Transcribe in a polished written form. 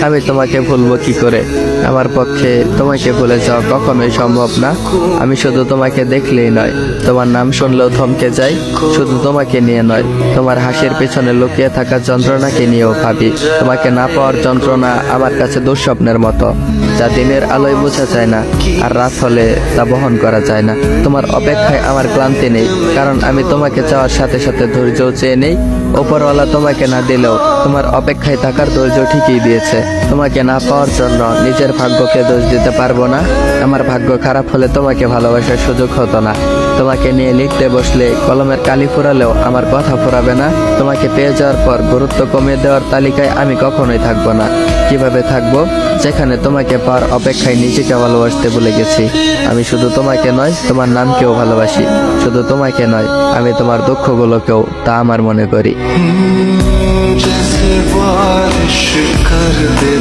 আমি তোমাকে ভুলবো কি করে? আমার পক্ষে তোমাকে ভুলে যাওয়া কখনোই সম্ভব না। আমি শুধু তোমাকে দেখলেই নয়, তোমার নাম শুনলেও থমকে যাই। শুধু তোমাকে নিয়ে নয়, তোমার হাসির পেছনে লুকিয়ে থাকা যন্ত্রণাকে নিয়েও ভাবি। তোমাকে না পাওয়ার যন্ত্রণা আমার কাছে দুঃস্বপ্নের মতো, যা দিনের আলোয় বোঝা যায় না, আর রাত হলে তা বহন করা যায় না। তোমার অপেক্ষায় আমার ক্লান্তি নেই, কারণ আমি তোমাকে চাওয়ার সাথে সাথে ধৈর্যও চেয়ে নেই। ওপরওয়ালা তোমাকে না দিলেও তোমার অপেক্ষায় থাকার ধৈর্য ঠিকই দিয়েছে। তোমাকে না পাওয়ার জন্য নিজের ভাগ্যকে দোষ দিতে পারবো না। আমার ভাগ্য খারাপ হলে তোমাকে ভালোবাসার সুযোগ হতো না। তোমাকে নিয়ে লিখতে বসলে কলমের কালি ফুরালেও আমার কথা ফুরাবে না। তোমাকে পেয়ে যাওয়ার পর গুরুত্ব কমিয়ে দেওয়ার তালিকায় আমি কখনোই থাকবো না। কিভাবে থাকবো, যেখানে তোমাকে পাওয়ার অপেক্ষায় নিজেকে ভালোবাসতে ভুলে গেছি। আমি শুধু তোমাকে নয়, তোমার নামকেও ভালোবাসি। শুধু তোমাকে নয়, আমি তোমার দুঃখগুলোকেও তা আমার মনে করি। जैसे बारिश कर दे